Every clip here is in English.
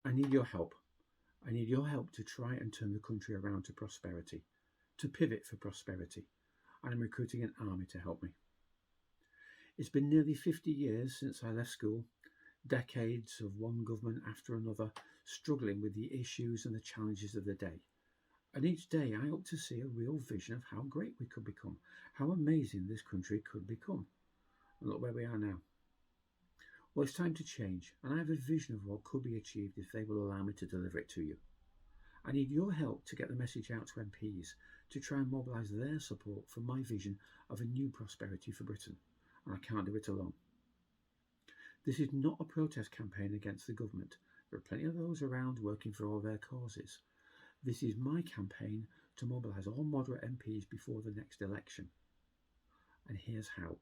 I need your help. I need your help to try and turn the country around to prosperity, to pivot for prosperity. And I'm recruiting an army to help me. It's been nearly 50 years since I left school, decades of one government after another struggling with the issues and the challenges of the day. And each day I hope to see a real vision of how great we could become, how amazing this country could become. And look where we are now. Well, it's time to change, and I have a vision of what could be achieved if they will allow me to deliver it to you. I need your help to get the message out to MPs, to try and mobilise their support for my vision of a new prosperity for Britain, and I can't do it alone. This is not a protest campaign against the government. There are plenty of those around working for all their causes. This is my campaign to mobilise all moderate MPs before the next election. And here's how.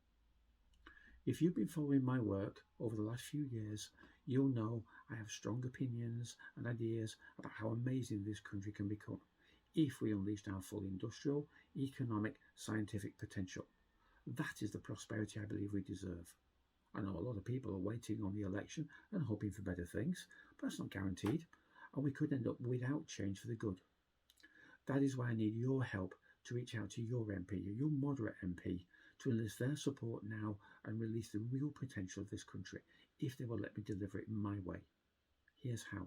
If you've been following my work over the last few years, you'll know I have strong opinions and ideas about how amazing this country can become if we unleashed our full industrial, economic, scientific potential. That is the prosperity I believe we deserve. I know a lot of people are waiting on the election and hoping for better things, but that's not guaranteed, and we could end up without change for the good. That is why I need your help to reach out to your MP, your moderate MP, to enlist their support now and release the real potential of this country if they will let me deliver it my way. Here's how.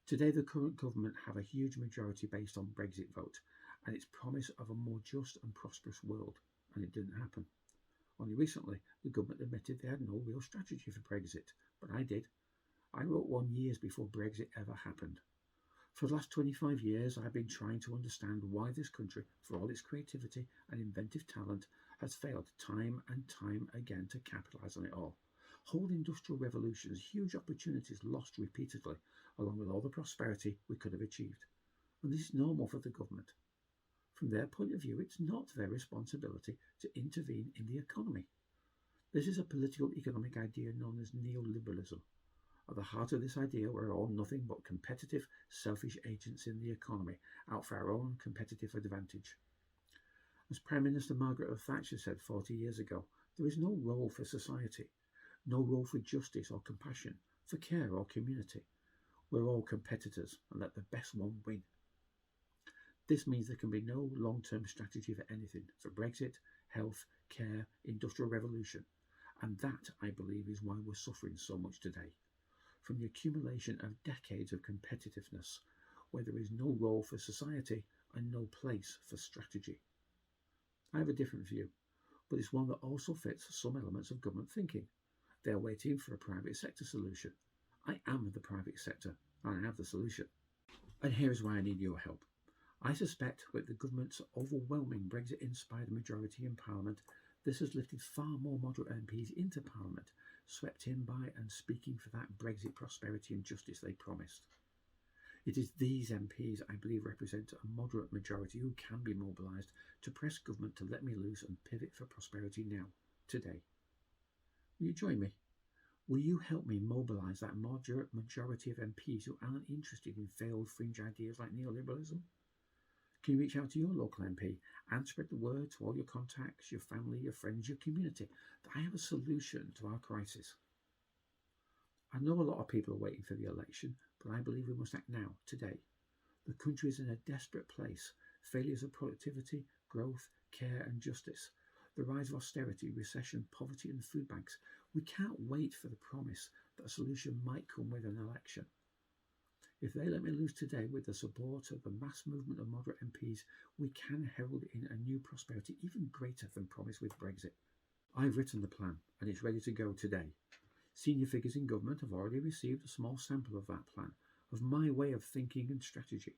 Today the current government have a huge majority based on Brexit vote and its promise of a more just and prosperous world, and it didn't happen. Only recently the government admitted they had no real strategy for Brexit, but I did. I wrote one years before Brexit ever happened. For the last 25 years, I've been trying to understand why this country, for all its creativity and inventive talent, has failed time and time again to capitalise on it all. Whole industrial revolutions, huge opportunities lost repeatedly, along with all the prosperity we could have achieved. And this is normal for the government. From their point of view, it's not their responsibility to intervene in the economy. This is a political economic idea known as neoliberalism. At the heart of this idea, we're all nothing but competitive, selfish agents in the economy, out for our own competitive advantage. As Prime Minister Margaret Thatcher said 40 years ago, there is no role for society, no role for justice or compassion, for care or community. We're all competitors, and let the best one win. This means there can be no long-term strategy for anything, for Brexit, health, care, industrial revolution. And that, I believe, is why we're suffering so much today. From the accumulation of decades of competitiveness, where there is no role for society and no place for strategy. I have a different view, but it's one that also fits some elements of government thinking. They are waiting for a private sector solution. I am the private sector, and I have the solution. And here is why I need your help. I suspect with the government's overwhelming Brexit-inspired majority in Parliament, this has lifted far more moderate MPs into Parliament, swept in by and speaking for that Brexit prosperity and justice they promised. It is these MPs I believe represent a moderate majority who can be mobilised to press government to let me loose and pivot for prosperity now, today. Will you join me? Will you help me mobilise that moderate majority of MPs who aren't interested in failed fringe ideas like neoliberalism? Can you reach out to your local MP and spread the word to all your contacts, your family, your friends, your community that I have a solution to our crisis? I know a lot of people are waiting for the election, but I believe we must act now, today. The country is in a desperate place. Failures of productivity, growth, care and justice. The rise of austerity, recession, poverty and food banks. We can't wait for the promise that a solution might come with an election. If they let me loose today with the support of the mass movement of moderate MPs, we can herald in a new prosperity even greater than promised with Brexit. I've written the plan and it's ready to go today. Senior figures in government have already received a small sample of that plan, of my way of thinking and strategy.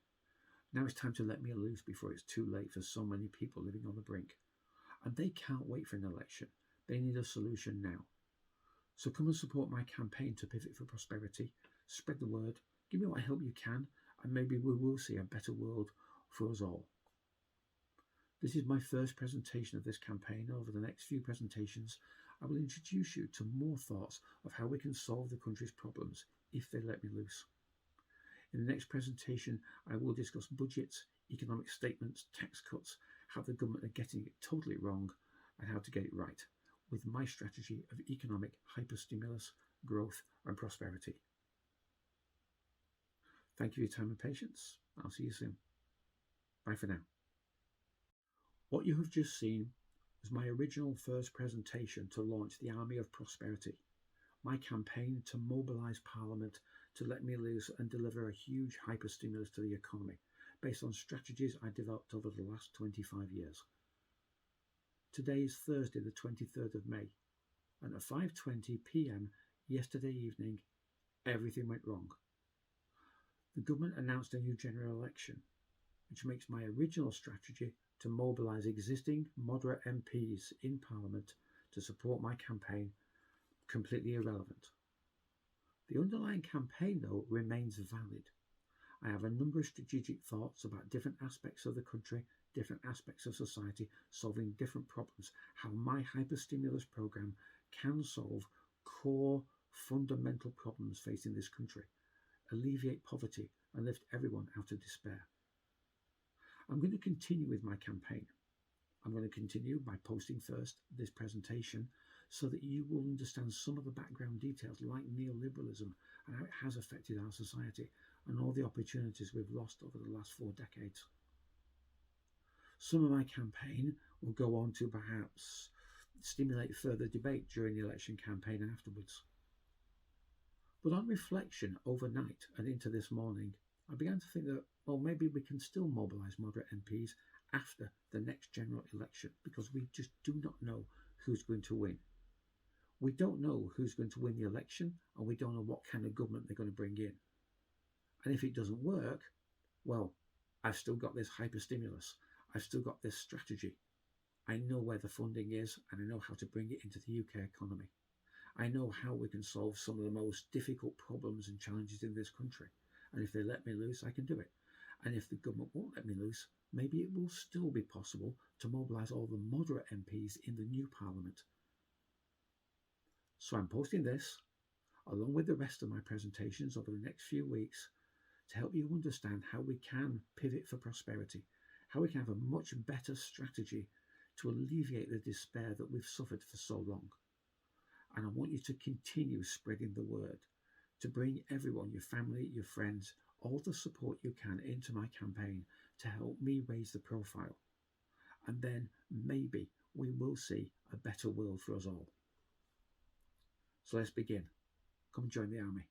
Now it's time to let me loose before it's too late for so many people living on the brink. And they can't wait for an election. They need a solution now. So come and support my campaign to pivot for prosperity. Spread the word. Give me what help you can, and maybe we will see a better world for us all. This is my first presentation of this campaign. Over the next few presentations, I will introduce you to more thoughts of how we can solve the country's problems if they let me loose. In the next presentation, I will discuss budgets, economic statements, tax cuts, how the government are getting it totally wrong, and how to get it right, with my strategy of economic hyperstimulus, growth and prosperity. Thank you for your time and patience. I'll see you soon. Bye for now. What you have just seen was my original first presentation to launch the Army of Prosperity, my campaign to mobilise Parliament to let me loose and deliver a huge hyper stimulus to the economy based on strategies I developed over the last 25 years. Today is Thursday, the 23rd of May, and at 5:20 p.m. yesterday evening, everything went wrong. The government announced a new general election, which makes my original strategy to mobilise existing moderate MPs in Parliament to support my campaign completely irrelevant. The underlying campaign, though, remains valid. I have a number of strategic thoughts about different aspects of the country, different aspects of society, solving different problems, how my hyper-stimulus programme can solve core fundamental problems facing this country, alleviate poverty and lift everyone out of despair. I'm going to continue with my campaign. I'm going to continue by posting first this presentation so that you will understand some of the background details like neoliberalism and how it has affected our society and all the opportunities we've lost over the last 4 decades. Some of my campaign will go on to perhaps stimulate further debate during the election campaign and afterwards. But on reflection overnight and into this morning, I began to think that, well, maybe we can still mobilise moderate MPs after the next general election because we just do not know who's going to win. We don't know who's going to win the election and we don't know what kind of government they're going to bring in. And if it doesn't work, well, I've still got this hyper stimulus. I've still got this strategy. I know where the funding is and I know how to bring it into the UK economy. I know how we can solve some of the most difficult problems and challenges in this country. And if they let me loose, I can do it. And if the government won't let me loose, maybe it will still be possible to mobilise all the moderate MPs in the new Parliament. So I'm posting this, along with the rest of my presentations over the next few weeks, to help you understand how we can pivot for prosperity, how we can have a much better strategy to alleviate the despair that we've suffered for so long. And I want you to continue spreading the word, to bring everyone, your family, your friends, all the support you can into my campaign to help me raise the profile. And then maybe we will see a better world for us all. So let's begin. Come join the army.